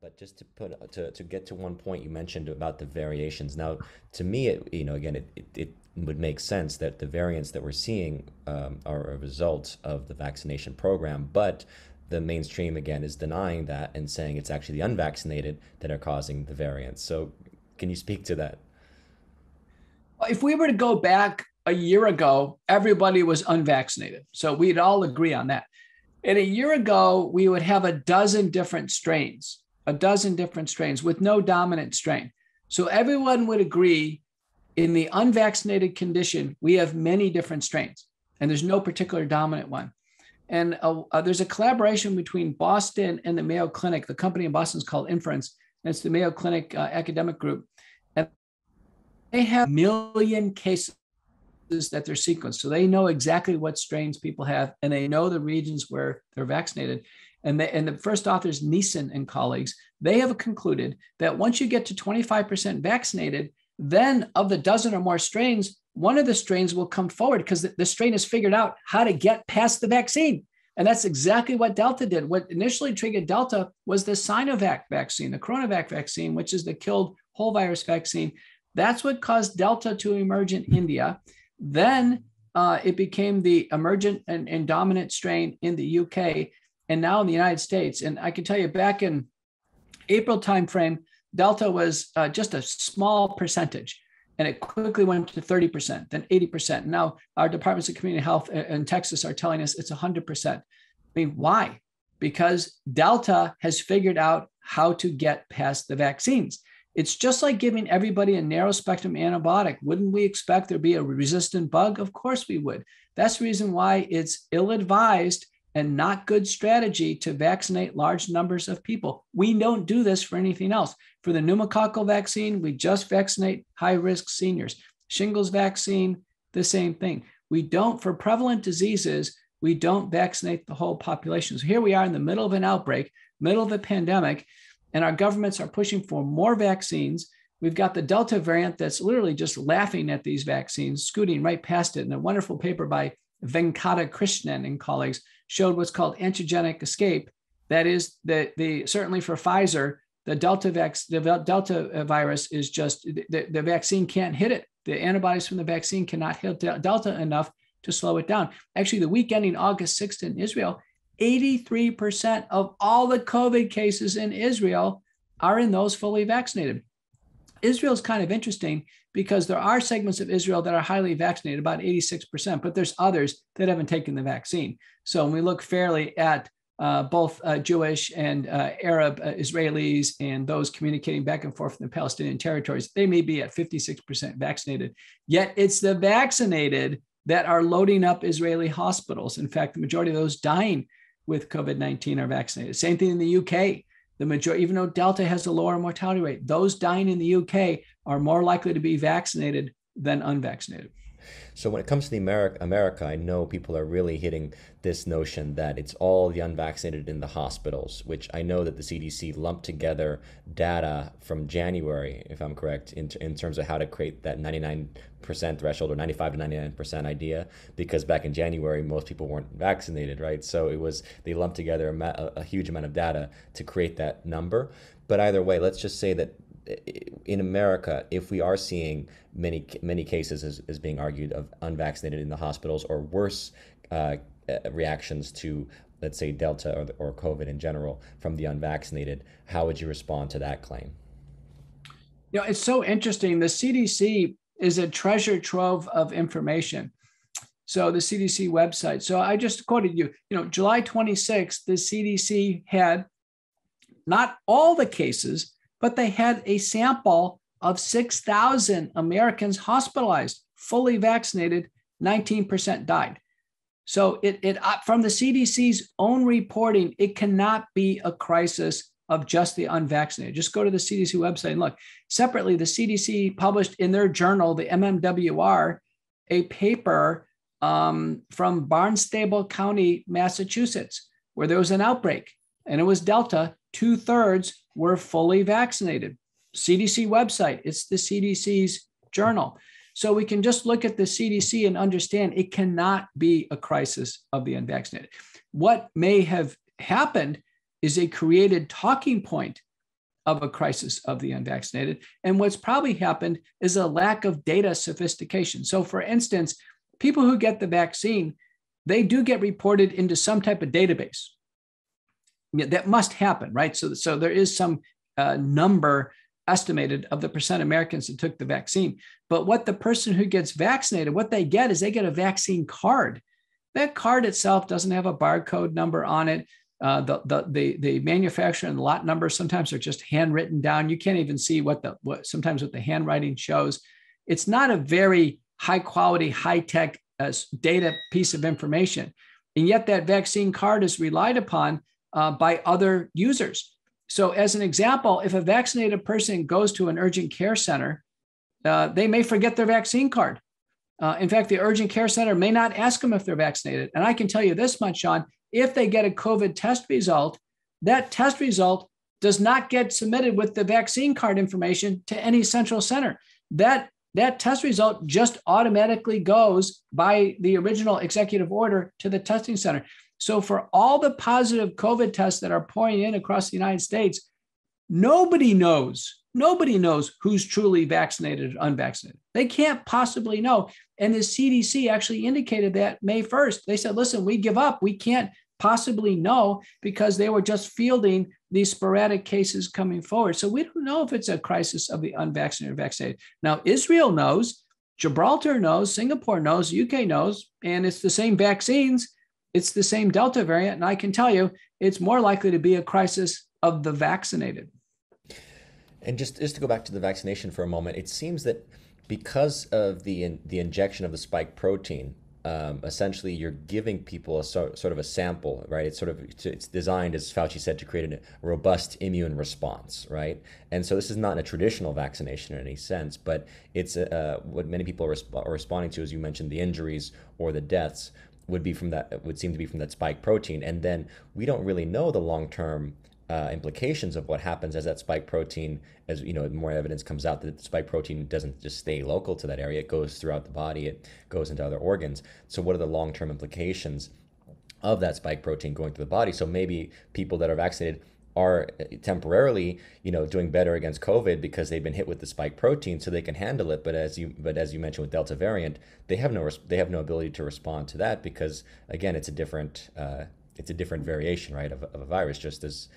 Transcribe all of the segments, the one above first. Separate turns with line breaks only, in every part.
But just to put to get to one point you mentioned about the variations. Now, to me, again, it would make sense that the variants that we're seeing are a result of the vaccination program, but the mainstream again is denying that and saying it's actually the unvaccinated that are causing the variants. So, can you speak to that?
If we were to go back a year ago, everybody was unvaccinated. So we'd all agree on that. And a year ago, we would have a dozen different strains with no dominant strain. So everyone would agree in the unvaccinated condition, we have many different strains, and there's no particular dominant one. And there's a collaboration between Boston and the Mayo Clinic. The company in Boston is called Inference, and it's the Mayo Clinic academic group. And they have a million cases that they're sequenced. So they know exactly what strains people have, and they know the regions where they're vaccinated. And the first authors, Neeson and colleagues, they have concluded that once you get to 25% vaccinated, then of the dozen or more strains, one of the strains will come forward because the strain has figured out how to get past the vaccine. And that's exactly what Delta did. What initially triggered Delta was the Sinovac vaccine, the Coronavac vaccine, which is the killed whole virus vaccine. That's what caused Delta to emerge in India. Then it became the emergent and dominant strain in the UK and now in the United States. And I can tell you back in April timeframe, Delta was just a small percentage, and it quickly went to 30%, then 80%. Now our departments of community health in Texas are telling us it's 100%. I mean, why? Because Delta has figured out how to get past the vaccines. It's just like giving everybody a narrow spectrum antibiotic. Wouldn't we expect there'd be a resistant bug? Of course we would. That's the reason why it's ill-advised and not good strategy to vaccinate large numbers of people. We don't do this for anything else. For the pneumococcal vaccine, we just vaccinate high-risk seniors. Shingles vaccine, the same thing. We don't, for prevalent diseases, we don't vaccinate the whole population. So here we are in the middle of an outbreak, middle of a pandemic, and our governments are pushing for more vaccines. We've got the Delta variant that's literally just laughing at these vaccines, scooting right past it. And a wonderful paper by Venkata Krishnan and colleagues showed what's called antigenic escape. That is, certainly for Pfizer, the Delta virus is just, the vaccine can't hit it. The antibodies from the vaccine cannot hit Delta enough to slow it down. Actually, the week ending August 6th in Israel, 83% of all the COVID cases in Israel are in those fully vaccinated. Israel is kind of interesting because there are segments of Israel that are highly vaccinated, about 86%, but there's others that haven't taken the vaccine. So when we look fairly at both Jewish and Arab Israelis and those communicating back and forth in the Palestinian territories, they may be at 56% vaccinated. Yet it's the vaccinated that are loading up Israeli hospitals. In fact, the majority of those dying with COVID-19 are vaccinated. Same thing in the UK. The majority, even though Delta has a lower mortality rate, those dying in the UK are more likely to be vaccinated than unvaccinated.
So when it comes to the America, I know people are really hitting this notion that it's all the unvaccinated in the hospitals, which I know that the CDC lumped together data from January, if I'm correct, in terms of how to create that 99% threshold or 95 to 99% idea, because back in January, most people weren't vaccinated, right? So they lumped together a huge amount of data to create that number. But either way, let's just say that in America, if we are seeing many cases as being argued of unvaccinated in the hospitals or worse reactions to, let's say, Delta or COVID in general from the unvaccinated, how would you respond to that claim?
You know, it's so interesting. The CDC is a treasure trove of information. So the CDC website. So I just quoted you, July 26th, the CDC had not all the cases, but they had a sample of 6,000 Americans hospitalized, fully vaccinated, 19% died. So it from the CDC's own reporting, it cannot be a crisis of just the unvaccinated. Just go to the CDC website and look. Separately, the CDC published in their journal, the MMWR, a paper from Barnstable County, Massachusetts, where there was an outbreak, and it was Delta. 2/3 were fully vaccinated. CDC website, it's the CDC's journal. So we can just look at the CDC and understand it cannot be a crisis of the unvaccinated. What may have happened is a created talking point of a crisis of the unvaccinated. And what's probably happened is a lack of data sophistication. So for instance, people who get the vaccine, they do get reported into some type of database. That must happen, right? So there is some number estimated of the percent Americans that took the vaccine. But what the person who gets vaccinated, what they get is they get a vaccine card. That card itself doesn't have a barcode number on it. The manufacturer and the lot number sometimes are just handwritten down. You can't even see what the handwriting shows. It's not a very high quality, high tech data piece of information, and yet that vaccine card is relied upon by other users. So, as an example, if a vaccinated person goes to an urgent care center, they may forget their vaccine card. In fact, the urgent care center may not ask them if they're vaccinated. And I can tell you this much, Sean. If they get a COVID test result, that test result does not get submitted with the vaccine card information to any central center. That test result just automatically goes by the original executive order to the testing center. So for all the positive COVID tests that are pouring in across the United States, nobody knows who's truly vaccinated or unvaccinated. They can't possibly know. And the CDC actually indicated that May 1st. They said, listen, we give up. We can't possibly know because they were just fielding these sporadic cases coming forward. So we don't know if it's a crisis of the unvaccinated or vaccinated. Now, Israel knows, Gibraltar knows, Singapore knows, UK knows, and it's the same vaccines. It's the same Delta variant. And I can tell you, it's more likely to be a crisis of the vaccinated.
And just to go back to the vaccination for a moment, it seems that because of the injection of the spike protein, essentially you're giving people a sort of a sample, right? It's designed, as Fauci said, to create a robust immune response, right? And so this is not a traditional vaccination in any sense, but it's what many people are responding to, as you mentioned, the injuries or the deaths would seem to be from that spike protein. And then we don't really know the long-term implications of what happens as that spike protein, as you know, more evidence comes out that the spike protein doesn't just stay local to that area, it goes throughout the body, it goes into other organs. So what are the long-term implications of that spike protein going through the body? So maybe people that are vaccinated are temporarily, doing better against COVID because they've been hit with the spike protein, so they can handle it. But as you mentioned with Delta variant, they have no ability to respond to that because, again, it's a different variation, right, of a virus, just as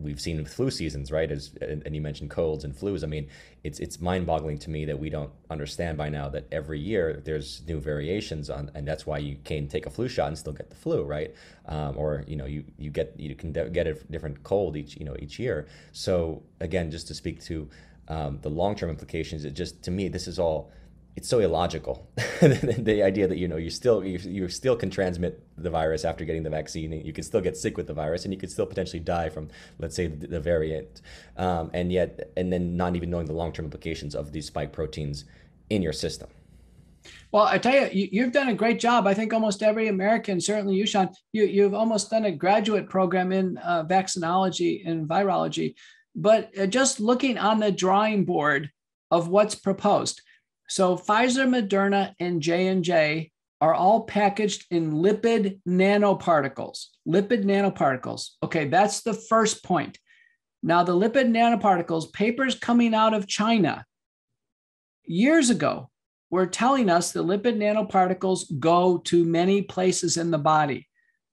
we've seen with flu seasons, right? And you mentioned colds and flus. I mean, it's mind-boggling to me that we don't understand by now that every year there's new variations and that's why you can take a flu shot and still get the flu, right? Or you can get a different cold each year. So again, just to speak to the long-term implications, to me this is all. It's so illogical. The idea that you still can transmit the virus after getting the vaccine, and you can still get sick with the virus, and you could still potentially die from, let's say, the variant, and then not even knowing the long-term implications of these spike proteins in your system.
Well, I tell you, you've done a great job. I think almost every American, certainly you, Sean, you've almost done a graduate program in vaccinology and virology. But just looking on the drawing board of what's proposed. So Pfizer, Moderna, and J&J are all packaged in lipid nanoparticles. Lipid nanoparticles. Okay, that's the first point. Now, the lipid nanoparticles, papers coming out of China years ago were telling us the lipid nanoparticles go to many places in the body.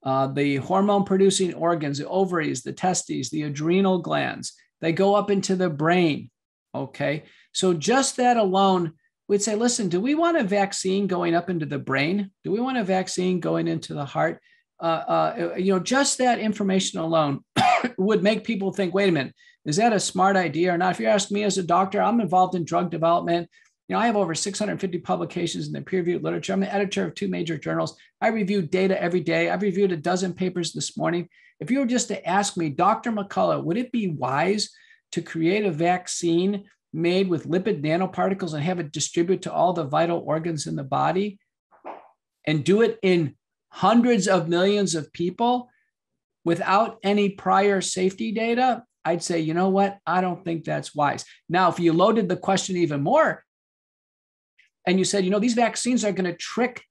The hormone-producing organs, the ovaries, the testes, the adrenal glands, they go up into the brain, okay? So just that alone, we'd say, listen, do we want a vaccine going up into the brain? Do we want a vaccine going into the heart? Just that information alone would make people think, wait a minute, is that a smart idea or not? If you ask me as a doctor, I'm involved in drug development. I have over 650 publications in the peer-reviewed literature. I'm the editor of 2 major journals. I review data every day. I've reviewed a dozen papers this morning. If you were just to ask me, Dr. McCullough, would it be wise to create a vaccine made with lipid nanoparticles and have it distribute to all the vital organs in the body and do it in hundreds of millions of people without any prior safety data? I'd say, you know what? I don't think that's wise. Now, if you loaded the question even more and you said, these vaccines are going to trick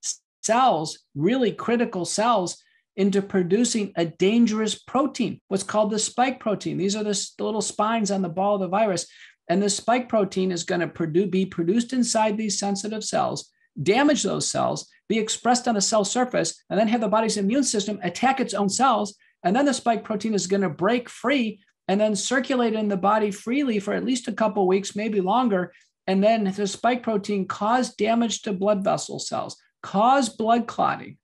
cells, really critical cells, into producing a dangerous protein, what's called the spike protein. These are the little spines on the ball of the virus. And the spike protein is going to be produced inside these sensitive cells, damage those cells, be expressed on a cell surface, and then have the body's immune system attack its own cells. And then the spike protein is going to break free and then circulate in the body freely for at least a couple of weeks, maybe longer. And then the spike protein cause damage to blood vessel cells, cause blood clotting,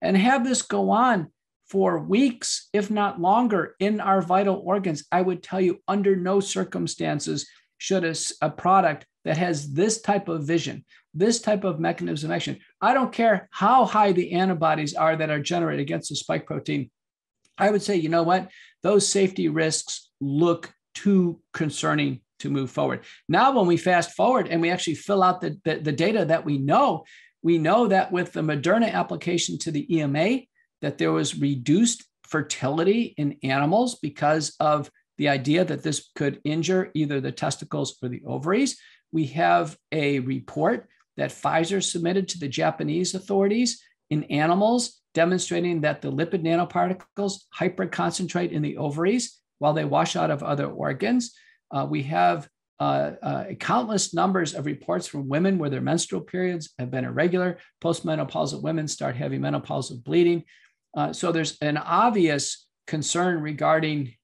and have this go on for weeks, if not longer, in our vital organs. I would tell you, under no circumstances should a product that has this type of vision, this type of mechanism of action, I don't care how high the antibodies are that are generated against the spike protein, I would say, you know what? Those safety risks look too concerning to move forward. Now, when we fast forward and we actually fill out the data that we know that with the Moderna application to the EMA, that there was reduced fertility in animals because of the idea that this could injure either the testicles or the ovaries. We have a report that Pfizer submitted to the Japanese authorities in animals demonstrating that the lipid nanoparticles hyperconcentrate in the ovaries while they wash out of other organs. We have countless numbers of reports from women where their menstrual periods have been irregular. Postmenopausal women start having menopausal bleeding. So there's an obvious concern regarding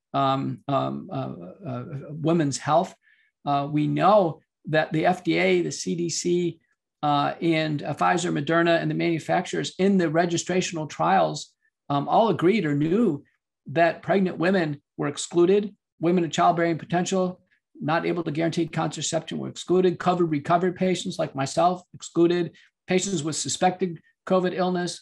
women's health. We know that the FDA, the CDC, and Pfizer, Moderna, and the manufacturers in the registrational trials all agreed or knew that pregnant women were excluded, women of childbearing potential, not able to guarantee contraception were excluded, recovered patients like myself excluded, patients with suspected COVID illness,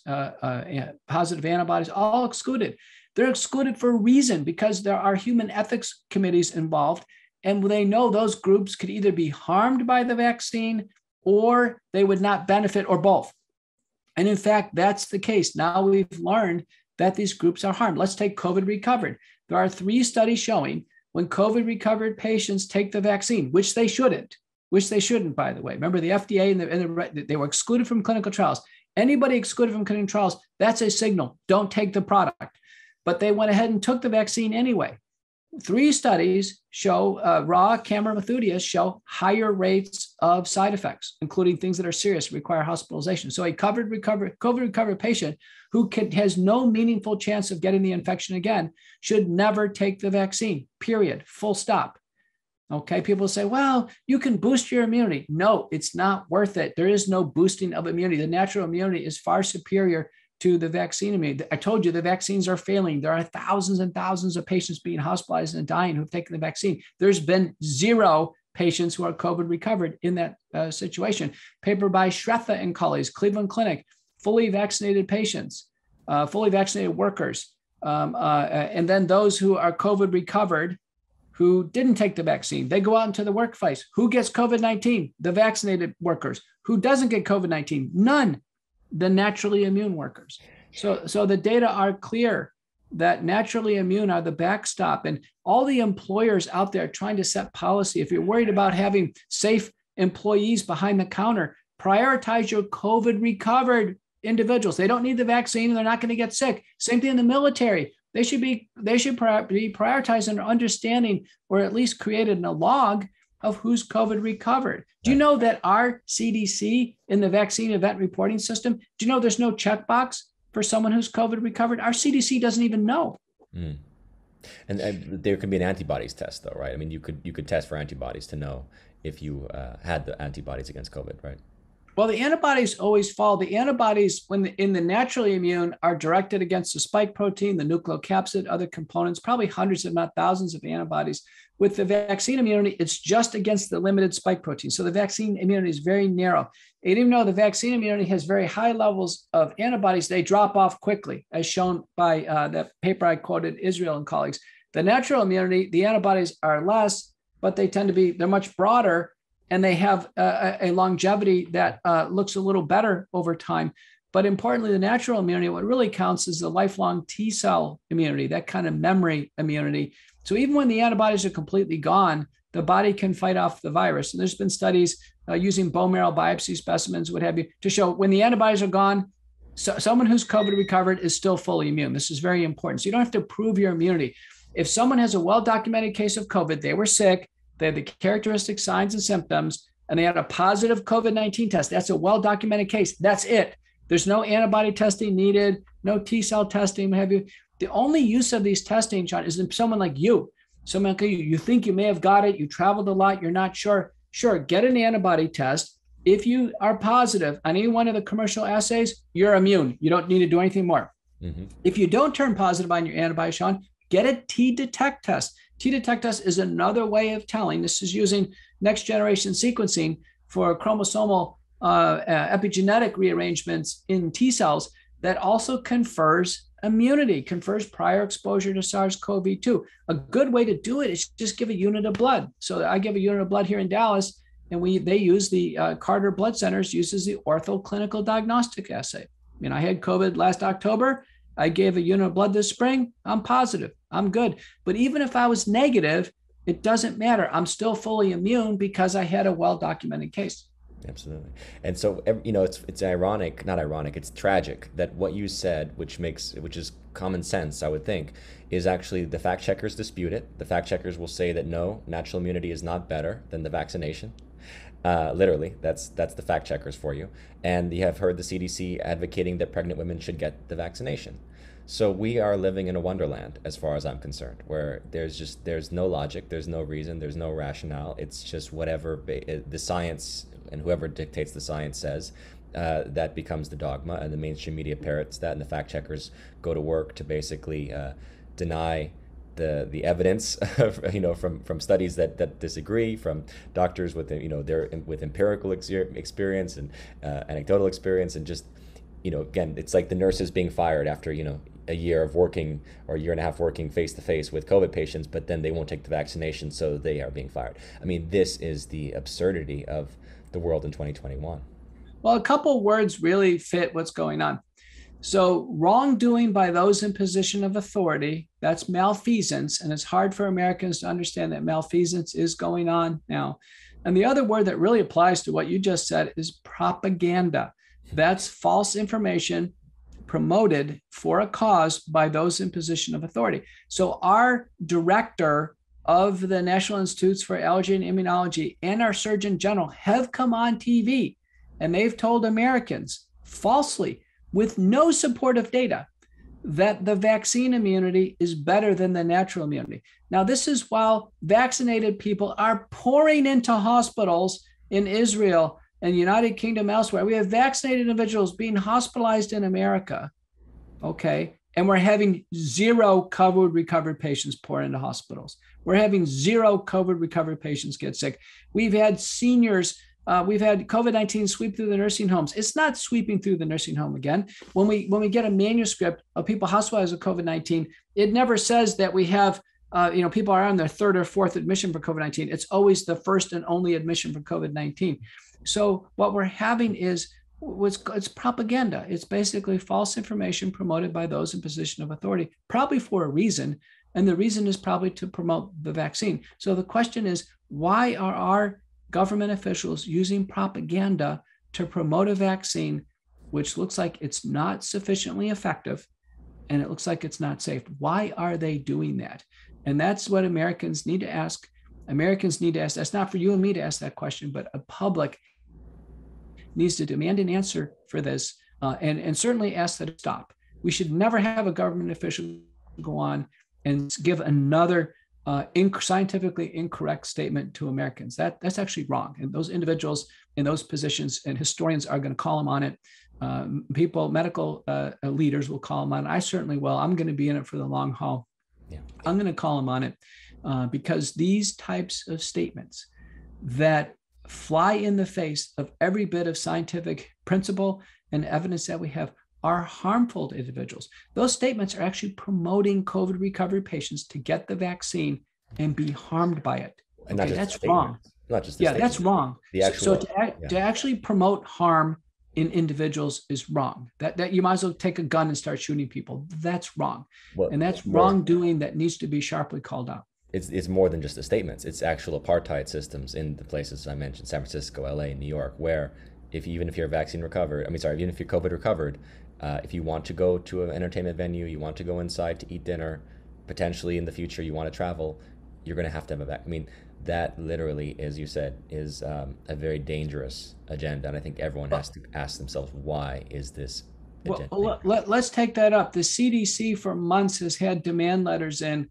positive antibodies, all excluded. They're excluded for a reason, because there are human ethics committees involved, and they know those groups could either be harmed by the vaccine or they would not benefit, or both. And in fact, that's the case. Now we've learned that these groups are harmed. Let's take COVID recovered. There are 3 studies showing when COVID recovered patients take the vaccine, which they shouldn't, by the way. Remember, the FDA and they were excluded from clinical trials. Anybody excluded from clinical trials, that's a signal. Don't take the product. But they went ahead and took the vaccine anyway. 3 studies show, raw Cameron-Mathudius show higher rates of side effects, including things that are serious, require hospitalization. So a COVID recovered patient who has no meaningful chance of getting the infection again should never take the vaccine, period, full stop. Okay, people say, well, you can boost your immunity. No, it's not worth it. There is no boosting of immunity. The natural immunity is far superior to the vaccine immunity. I told you the vaccines are failing. There are thousands and thousands of patients being hospitalized and dying who've taken the vaccine. There's been 0 patients who are COVID recovered in that situation. Paper by Shrestha and colleagues, Cleveland Clinic, fully vaccinated patients, fully vaccinated workers, and then those who are COVID recovered who didn't take the vaccine. They go out into the workplace. Who gets COVID-19? The vaccinated workers. Who doesn't get COVID-19? None. The naturally immune workers. So the data are clear that naturally immune are the backstop, and all the employers out there trying to set policy. If you're worried about having safe employees behind the counter, prioritize your COVID recovered individuals. They don't need the vaccine and they're not going to get sick. Same thing in the military. They should be prioritized under understanding, or at least created in a log of who's COVID recovered. Do you know that our CDC in the vaccine event reporting system, do you know there's no checkbox for someone who's COVID recovered? Our CDC doesn't even know.
Mm. And there can be an antibodies test though, right? I mean, you could test for antibodies to know if you had the antibodies against COVID, right?
Well, the antibodies always fall. The antibodies, in the naturally immune, are directed against the spike protein, the nucleocapsid, other components, probably hundreds, if not thousands of antibodies. With the vaccine immunity, it's just against the limited spike protein. So the vaccine immunity is very narrow. And even though the vaccine immunity has very high levels of antibodies, they drop off quickly, as shown by that paper I quoted, Israel and colleagues. The natural immunity, the antibodies are less, but they're much broader, and they have a longevity that looks a little better over time. But importantly, the natural immunity, what really counts is the lifelong T cell immunity, that kind of memory immunity. So even when the antibodies are completely gone, the body can fight off the virus. And there's been studies using bone marrow biopsy specimens, what have you, to show when the antibodies are gone, So someone who's COVID recovered is still fully immune. This is very important. So you don't have to prove your immunity. If someone has a well-documented case of COVID, they were sick, they had the characteristic signs and symptoms, and they had a positive COVID-19 test. That's a well-documented case. That's it. There's no antibody testing needed, no T-cell testing, what have you. The only use of these testing, John, is in someone like you. Someone like you think you may have got it, you traveled a lot, you're not sure. Sure, get an antibody test. If you are positive on any one of the commercial assays, you're immune. You don't need to do anything more. Mm-hmm. If you don't turn positive on your antibody, Sean, get a T-Detect test. T-Detect test is another way of telling. This is using next generation sequencing for chromosomal epigenetic rearrangements in T cells that also confers immunity, confers prior exposure to SARS-CoV-2. A good way to do it is just give a unit of blood. So I give a unit of blood here in Dallas, and they use the Carter Blood Centers uses the Ortho Clinical Diagnostic Assay. I mean, I had COVID last October. I gave a unit of blood this spring. I'm positive. I'm good. But even if I was negative, it doesn't matter. I'm still fully immune because I had a well-documented case.
Absolutely. And so, it's ironic, not ironic, it's tragic that what you said, which is common sense, I would think, is actually the fact checkers dispute it. The fact checkers will say that no, natural immunity is not better than the vaccination. Literally, that's the fact checkers for you. And you have heard the CDC advocating that pregnant women should get the vaccination. So we are living in a wonderland, as far as I'm concerned, where there's no logic, there's no reason, there's no rationale. It's just whatever the science and whoever dictates the science says, that becomes the dogma, and the mainstream media parrots that, and the fact checkers go to work to basically deny the evidence from studies that disagree, from doctors with with empirical experience and anecdotal experience, and just again, it's like the nurses being fired after a year of working, or a year and a half working face to face with COVID patients, but then they won't take the vaccination, so they are being fired. I mean, this is the absurdity of the world in 2021.
Well, a couple words really fit what's going on. So wrongdoing by those in position of authority, that's malfeasance. And it's hard for Americans to understand that malfeasance is going on now. And the other word that really applies to what you just said is propaganda. That's false information promoted for a cause by those in position of authority. So our director of the National Institutes for Allergy and Immunology and our Surgeon General have come on TV, and they've told Americans falsely, with no supportive data, that the vaccine immunity is better than the natural immunity. Now, this is while vaccinated people are pouring into hospitals in Israel and United Kingdom elsewhere. We have vaccinated individuals being hospitalized in America, okay? And we're having zero COVID recovered patients pour into hospitals. We're having zero COVID recovered patients get sick. We've had seniors, we've had COVID-19 sweep through the nursing homes. It's not sweeping through the nursing home again. When we get a manuscript of people hospitalized with COVID-19, it never says that we have people are on their third or fourth admission for COVID-19. It's always the first and only admission for COVID-19. So what we're having is it's propaganda. It's basically false information promoted by those in position of authority, probably for a reason. And the reason is probably to promote the vaccine. So the question is, why are our government officials using propaganda to promote a vaccine, which looks like it's not sufficiently effective, and it looks like it's not safe? Why are they doing that? And that's what Americans need to ask. Americans need to ask. That's not for you and me to ask that question, but a public needs to demand an answer for this, and certainly ask that it stop. We should never have a government official go on and give another scientifically incorrect statement to Americans. That's actually wrong. And those individuals in those positions and historians are going to call them on it. Medical leaders will call them on it. I certainly will. I'm going to be in it for the long haul. Yeah. I'm going to call them on it because these types of statements that fly in the face of every bit of scientific principle and evidence that we have are harmful to individuals. Those statements are actually promoting COVID recovery patients to get the vaccine and be harmed by it.
And
okay, that's wrong.
Not just
that's wrong.
The actual,
to actually promote harm in individuals is wrong. That you might as well take a gun and start shooting people. That's wrong. Well, and that's wrongdoing that needs to be sharply called out.
It's more than just the statements. It's actual apartheid systems in the places I mentioned, San Francisco, LA, New York, where even if you're vaccine recovered, even if you're COVID recovered, If you want to go to an entertainment venue, you want to go inside to eat dinner, potentially in the future you want to travel, you're going to have a vaccine. I mean, that literally, as you said, is a very dangerous agenda. And I think everyone has to ask themselves, why is this agenda being created?
Let's take that up. The CDC for months has had demand letters in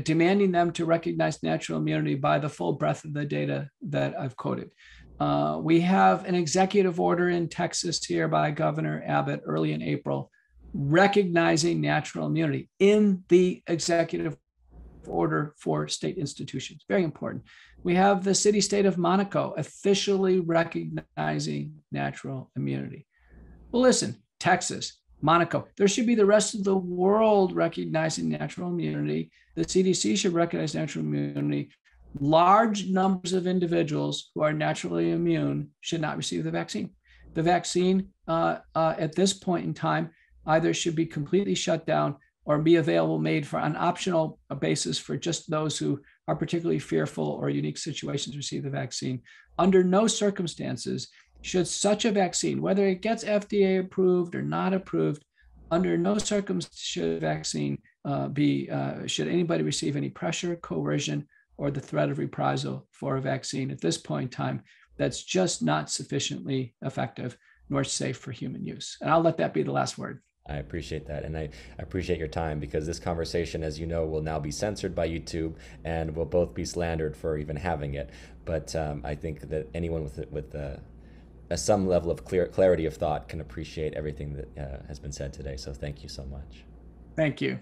demanding them to recognize natural immunity by the full breadth of the data that I've quoted. We have an executive order in Texas here by Governor Abbott early in April recognizing natural immunity in the executive order for state institutions. Very important. We have the city state of Monaco officially recognizing natural immunity. Well, listen, Texas, Monaco, there should be the rest of the world recognizing natural immunity. The CDC should recognize natural immunity. Large numbers of individuals who are naturally immune should not receive the vaccine. The vaccine at this point in time either should be completely shut down or be available made for an optional basis for just those who are particularly fearful or unique situations receive the vaccine. Under no circumstances should such a vaccine, whether it gets FDA approved or not approved, under no circumstances should a vaccine should anybody receive any pressure, coercion, or the threat of reprisal for a vaccine at this point in time that's just not sufficiently effective nor safe for human use. And I'll let that be the last word.
I appreciate that. And I appreciate your time, because this conversation, as you know, will now be censored by YouTube and will both be slandered for even having it. But I think that anyone with some level of clarity of thought can appreciate everything that has been said today. So thank you so much.
Thank you.